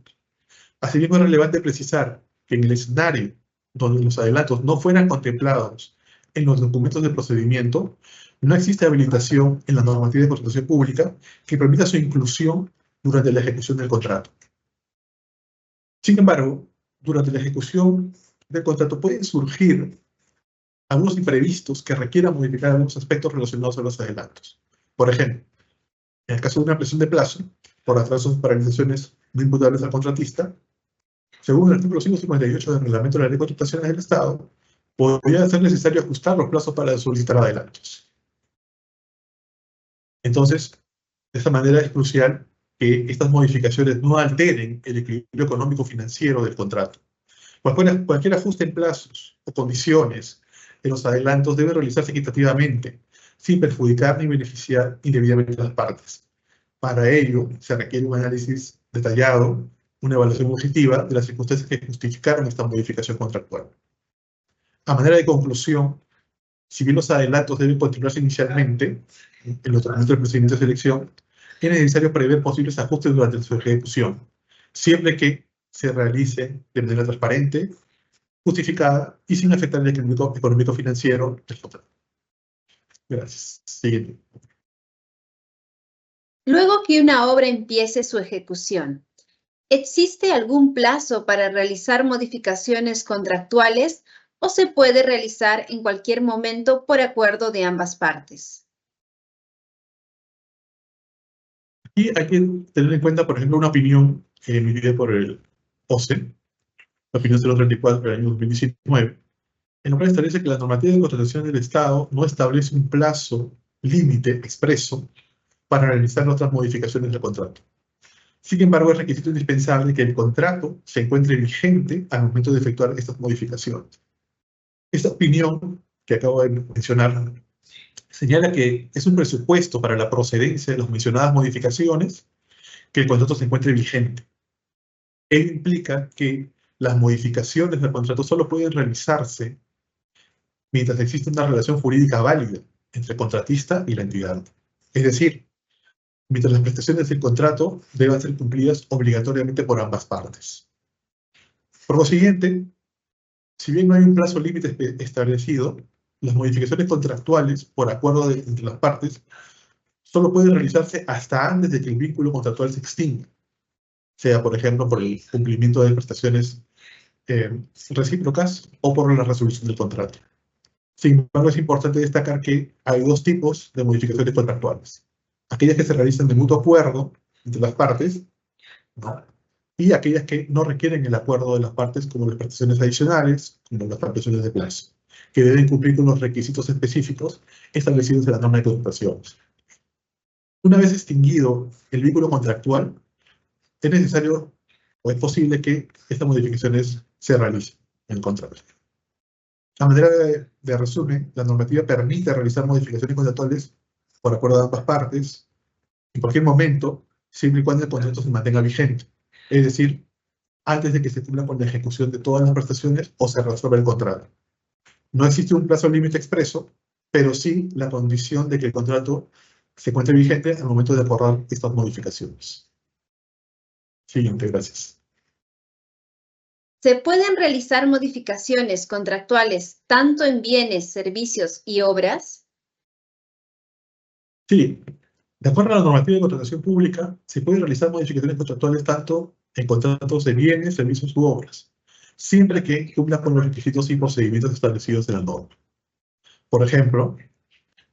Asimismo, es relevante precisar que en el escenario donde los adelantos no fueran contemplados en los documentos de procedimiento, no existe habilitación en la normativa de contratación pública que permita su inclusión durante la ejecución del contrato. Sin embargo, durante la ejecución del contrato pueden surgir algunos imprevistos que requieran modificar algunos aspectos relacionados a los adelantos. Por ejemplo, en el caso de una ampliación de plazo, por atrasos o paralizaciones no imputables al contratista, Según el artículo 158 del Reglamento de la Ley de Contrataciones del Estado, podría ser necesario ajustar los plazos para solicitar adelantos. Entonces, de esta manera es crucial que estas modificaciones no alteren el equilibrio económico-financiero del contrato. Cualquier ajuste en plazos o condiciones en los adelantos debe realizarse equitativamente, sin perjudicar ni beneficiar indebidamente a las partes. Para ello, se requiere un análisis detallado, una evaluación objetiva de las circunstancias que justificaron esta modificación contractual. A manera de conclusión, si bien los adelantos deben continuarse inicialmente en los términos del procedimiento de selección, es necesario prever posibles ajustes durante su ejecución, siempre que se realice de manera transparente, justificada y sin afectar el equilibrio económico-financiero del contrato. Gracias. Siguiente. Luego que una obra empiece su ejecución, ¿existe algún plazo para realizar modificaciones contractuales o se puede realizar en cualquier momento por acuerdo de ambas partes? Y hay que tener en cuenta, por ejemplo, una opinión emitida por el OCE, la opinión 034 del año 2019, en la cual establece que la normativa de contratación del Estado no establece un plazo límite expreso para realizar otras modificaciones del contrato. Sin embargo, es requisito indispensable que el contrato se encuentre vigente al momento de efectuar estas modificaciones. Esta opinión que acabo de mencionar señala que es un presupuesto para la procedencia de las mencionadas modificaciones que el contrato se encuentre vigente. Ello implica que las modificaciones del contrato solo pueden realizarse mientras existe una relación jurídica válida entre el contratista y la entidad. Es decir, mientras las prestaciones del contrato deban ser cumplidas obligatoriamente por ambas partes. Por consiguiente, si bien no hay un plazo límite establecido, las modificaciones contractuales, por acuerdo entre las partes, solo pueden realizarse hasta antes de que el vínculo contractual se extinga, sea, por ejemplo, por el cumplimiento de prestaciones recíprocas o por la resolución del contrato. Sin embargo, es importante destacar que hay dos tipos de modificaciones contractuales. Aquellas que se realizan de mutuo acuerdo entre las partes, ¿no? Y aquellas que no requieren el acuerdo de las partes, como las prestaciones adicionales, como las prestaciones de plazo, que deben cumplir con los requisitos específicos establecidos en la norma de contrataciones. Una vez extinguido el vínculo contractual, es necesario o es posible que estas modificaciones se realicen en el contrato. A manera de resumen, la normativa permite realizar modificaciones contractuales por acuerdo de ambas partes en cualquier momento, siempre y cuando el contrato se mantenga vigente. Es decir, antes de que se cumpla con la ejecución de todas las prestaciones o se resuelva el contrato. No existe un plazo límite expreso, pero sí la condición de que el contrato se encuentre vigente al momento de acordar estas modificaciones. Siguiente, gracias. ¿Se pueden realizar modificaciones contractuales tanto en bienes, servicios y obras? Sí, de acuerdo a la normativa de contratación pública, se pueden realizar modificaciones contractuales tanto en contratos de bienes, servicios u obras, siempre que cumplan con los requisitos y procedimientos establecidos en la norma. Por ejemplo,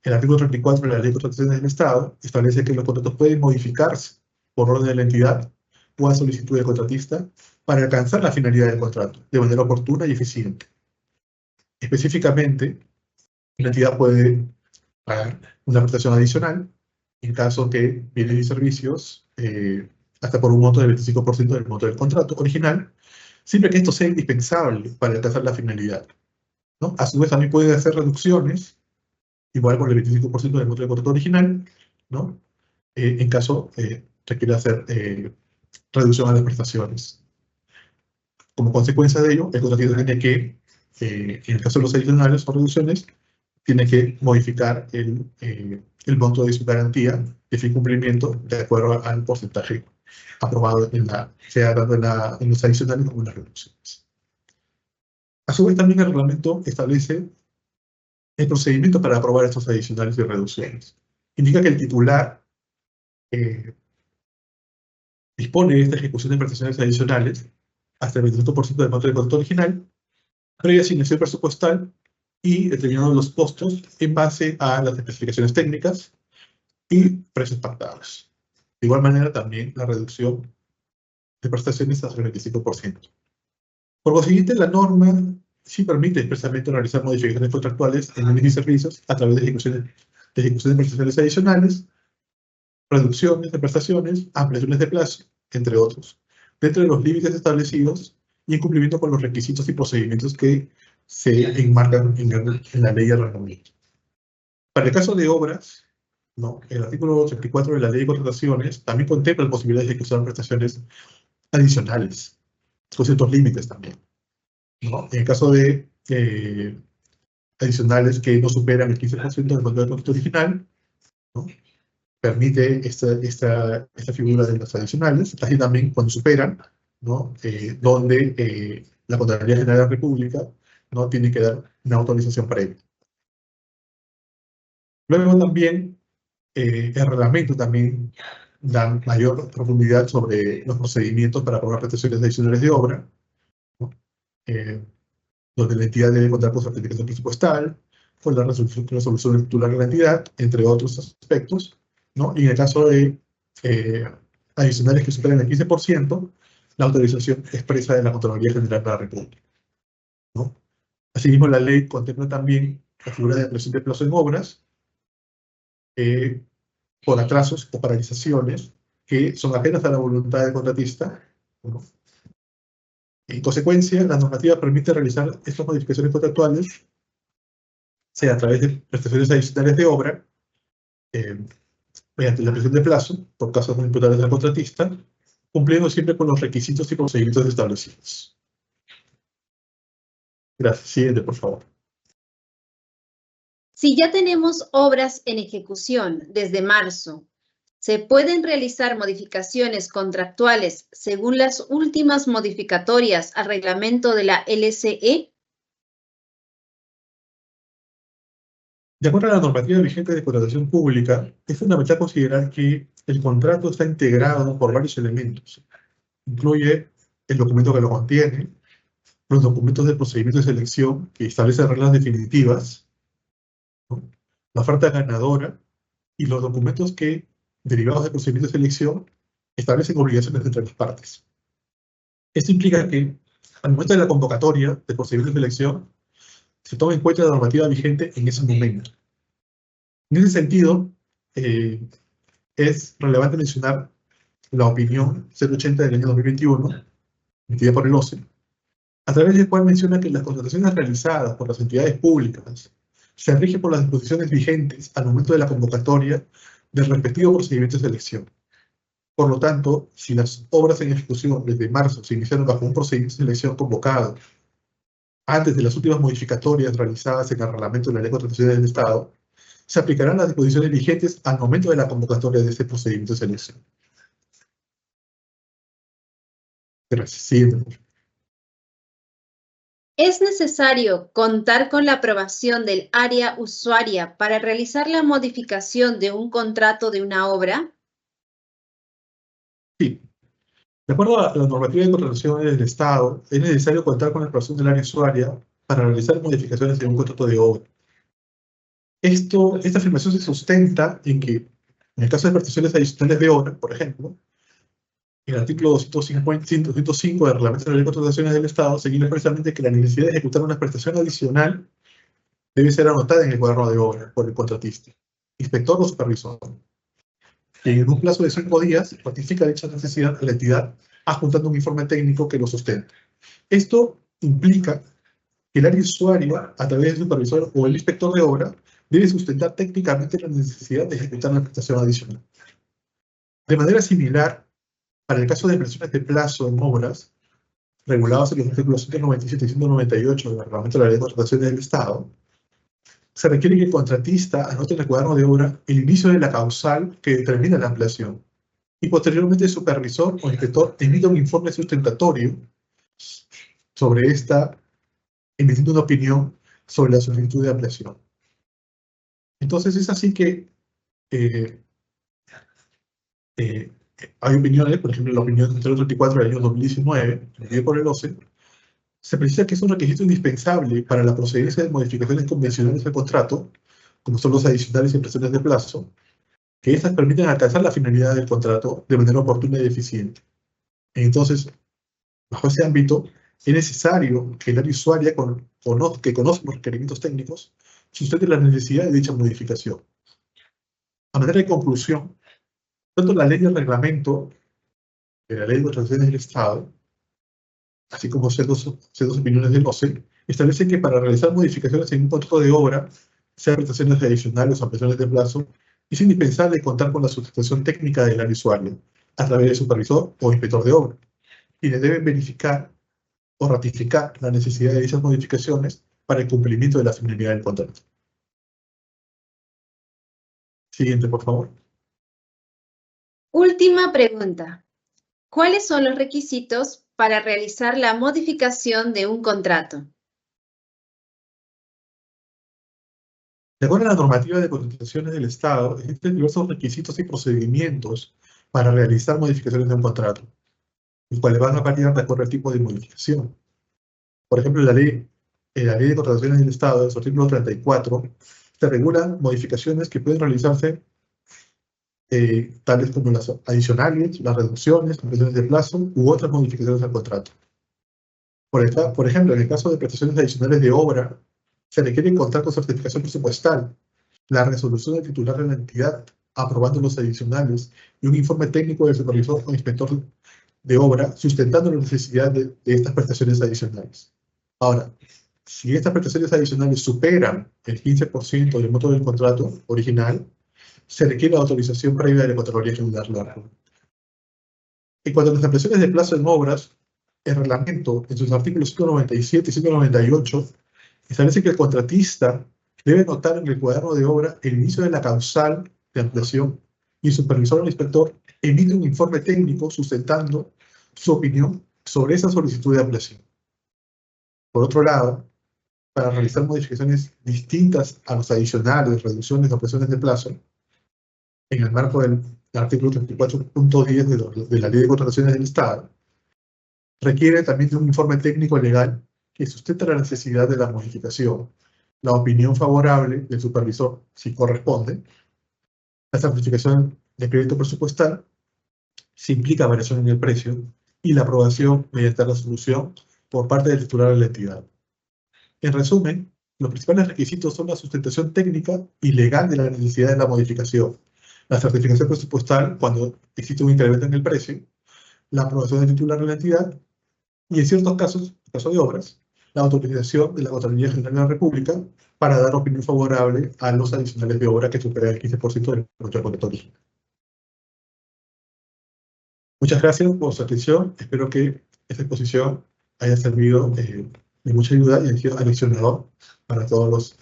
el artículo 34 de la Ley de Contrataciones del Estado establece que los contratos pueden modificarse por orden de la entidad o a solicitud del contratista para alcanzar la finalidad del contrato de manera oportuna y eficiente. Específicamente, la entidad puede pagar una prestación adicional en caso que bienes y servicios hasta por un monto del 25% del monto del contrato original, siempre que esto sea indispensable para alcanzar la finalidad, ¿no? A su vez también puede hacer reducciones, igual por el 25% del monto del contrato original, ¿no? En caso requiera hacer reducción a las prestaciones. Como consecuencia de ello, el contratista tiene que, en el caso de los adicionales o reducciones, tiene que modificar el monto de su garantía de fin cumplimiento de acuerdo al porcentaje aprobado sea tanto en los adicionales como en las reducciones. A su vez, también el reglamento establece el procedimiento para aprobar estos adicionales y reducciones. Indica que el titular dispone de esta ejecución de prestaciones adicionales hasta el 25% del monto del contrato original, previa asignación presupuestal y determinando los costos en base a las especificaciones técnicas y precios pactados. De igual manera, también la reducción de prestaciones hasta el 25%. Por consiguiente, la norma sí permite expresamente realizar modificaciones contractuales en bienes y servicios a través de ejecuciones prestacionales adicionales, reducciones de prestaciones, ampliaciones de plazo, entre otros, dentro de los límites establecidos y en cumplimiento con los requisitos y procedimientos que se enmarcan en la ley de arrendamiento. Para el caso de obras, ¿no? El artículo 84 de la ley de contrataciones también contempla la posibilidad de ejecutar prestaciones adicionales, con ciertos límites también, ¿no? En el caso de adicionales que no superan el 15% del valor del producto original, ¿no? Permite esta figura de los adicionales, así también cuando superan, ¿no? Donde la Contraloría General de la República, ¿no? Tiene que dar una autorización previa. Luego también el reglamento también da mayor profundidad sobre los procedimientos para aprobar prestaciones adicionales de obra, ¿no? Donde la entidad debe contar con certificación presupuestal, con la resolución titular de la entidad, entre otros aspectos, ¿no? Y en el caso de adicionales que superen el 15%, la autorización expresa de la Contraloría General de la República, ¿no? Asimismo, la ley contempla también la figura de ampliación de plazo en obras, por atrasos o paralizaciones que son ajenas a la voluntad del contratista, ¿no? En consecuencia, la normativa permite realizar estas modificaciones contractuales, sea a través de prestaciones adicionales de obra, mediante la ampliación de plazo, por casos no imputables al contratista, cumpliendo siempre con los requisitos y procedimientos establecidos. Gracias. Siguiente, por favor. Si ya tenemos obras en ejecución desde marzo, ¿se pueden realizar modificaciones contractuales según las últimas modificatorias al reglamento de la LCE? De acuerdo a la normativa vigente de contratación pública, es fundamental considerar que el contrato está integrado por varios elementos. Incluye el documento que lo contiene, los documentos del procedimiento de selección que establece reglas definitivas, ¿no? La oferta ganadora y los documentos que, derivados del procedimiento de selección, establecen obligaciones entre las partes. Esto implica que, al momento de la convocatoria del procedimiento de selección, se toma en cuenta la normativa vigente en ese momento. En ese sentido, es relevante mencionar la opinión 080 del año 2021, emitida por el OCE, a través del cual menciona que las contrataciones realizadas por las entidades públicas se rigen por las disposiciones vigentes al momento de la convocatoria del respectivo procedimiento de selección. Por lo tanto, si las obras en ejecución desde marzo se iniciaron bajo un procedimiento de selección convocado antes de las últimas modificatorias realizadas en el reglamento de la Ley de Contrataciones del Estado, se aplicarán las disposiciones vigentes al momento de la convocatoria de este procedimiento de selección. Gracias. Siguiente. ¿Es necesario contar con la aprobación del área usuaria para realizar la modificación de un contrato de una obra? Sí. De acuerdo a la normativa de contrataciones del Estado, es necesario contar con la aprobación del área usuaria para realizar modificaciones en un contrato de obra. Esta afirmación se sustenta en que, en el caso de prestaciones adicionales de obra, por ejemplo, en el artículo 205 del Reglamento de la Ley de Contrataciones del Estado, señala precisamente que la necesidad de ejecutar una prestación adicional debe ser anotada en el cuaderno de obra por el contratista, inspector o supervisor, que en un plazo de 5 días ratifica dicha necesidad a la entidad adjuntando un informe técnico que lo sustenta. Esto implica que el área usuaria, a través del supervisor o el inspector de obra, debe sustentar técnicamente la necesidad de ejecutar una prestación adicional. De manera similar, para el caso de presiones de plazo en obras, reguladas en los artículos 197 y 198 del Reglamento de la Ley de Contrataciones del Estado, se requiere que el contratista anote en el cuaderno de obra el inicio de la causal que determina la ampliación y posteriormente el supervisor o inspector emita un informe sustentatorio sobre esta, emitiendo una opinión sobre la solicitud de ampliación. Entonces es así que hay opiniones, por ejemplo, la opinión 034 del año 2019, emitida por el OCE, se precisa que es un requisito indispensable para la procedencia de modificaciones convencionales del contrato, como son los adicionales y prestaciones de plazo, que estas permiten alcanzar la finalidad del contrato de manera oportuna y eficiente. Entonces, bajo ese ámbito, Es necesario que el área usuaria que conozca los requerimientos técnicos sustente la necesidad de dicha modificación. A manera de conclusión, tanto la ley y el reglamento de la Ley de Contrataciones del Estado, así como C2 opiniones del OCE, establecen que para realizar modificaciones en un contrato de obra, sea prestaciones adicionales o ampliaciones de plazo, es indispensable contar con la sustentación técnica del área usuaria, a través del supervisor o inspector de obra, quienes deben verificar o ratificar la necesidad de dichas modificaciones para el cumplimiento de la finalidad del contrato. Siguiente, por favor. Última pregunta. ¿Cuáles son los requisitos para realizar la modificación de un contrato? De acuerdo a la normativa de contrataciones del Estado, existen diversos requisitos y procedimientos para realizar modificaciones de un contrato, los cuales van a variar de acuerdo al tipo de modificación. Por ejemplo, en la ley de contrataciones del Estado, en su artículo 34, se regulan modificaciones que pueden realizarse tales como las adicionales, las reducciones, ampliaciones de plazo u otras modificaciones al contrato. Por ejemplo, en el caso de prestaciones adicionales de obra, se requiere contar con certificación presupuestal, la resolución del titular de la entidad aprobando los adicionales y un informe técnico del supervisor o inspector de obra sustentando la necesidad de estas prestaciones adicionales. Ahora, si estas prestaciones adicionales superan el 15% del monto del contrato original, se requiere la autorización previa de la Contraloría General de la República. En cuanto a las ampliaciones de plazo en obras, el reglamento, en sus artículos 197 y 198, establece que el contratista debe anotar en el cuaderno de obra el inicio de la causal de ampliación y el supervisor o el inspector emite un informe técnico sustentando su opinión sobre esa solicitud de ampliación. Por otro lado, para realizar modificaciones distintas a los adicionales, reducciones o ampliaciones de plazo, en el marco del artículo 34.10 de la Ley de Contrataciones del Estado, requiere también de un informe técnico legal que sustenta la necesidad de la modificación, la opinión favorable del supervisor, si corresponde, la certificación de crédito presupuestal, si implica variación en el precio, y la aprobación mediante resolución por parte del titular de la entidad. En resumen, los principales requisitos son la sustentación técnica y legal de la necesidad de la modificación, la certificación presupuestal cuando existe un incremento en el precio, la aprobación del titular de la entidad y, en ciertos casos, en caso de obras, la autorización de la Contraloría General de la República para dar opinión favorable a los adicionales de obra que superan el 15% del contrato original. Muchas gracias por su atención. Espero que esta exposición haya servido de mucha ayuda y haya sido aleccionador para todos los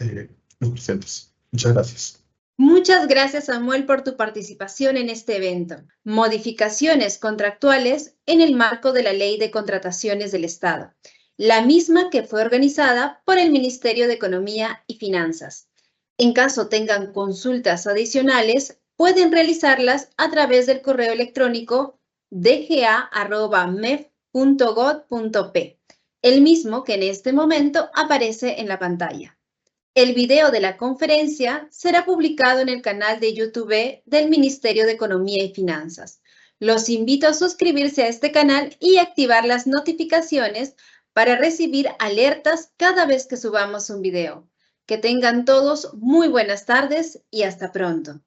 presentes. Muchas gracias. Muchas gracias, Samuel, por tu participación en este evento. Modificaciones contractuales en el marco de la Ley de Contrataciones del Estado, la misma que fue organizada por el Ministerio de Economía y Finanzas. En caso tengan consultas adicionales, pueden realizarlas a través del correo electrónico dga@mef.gov.p, el mismo que en este momento aparece en la pantalla. El video de la conferencia será publicado en el canal de YouTube del Ministerio de Economía y Finanzas. Los invito a suscribirse a este canal y activar las notificaciones para recibir alertas cada vez que subamos un video. Que tengan todos muy buenas tardes y hasta pronto.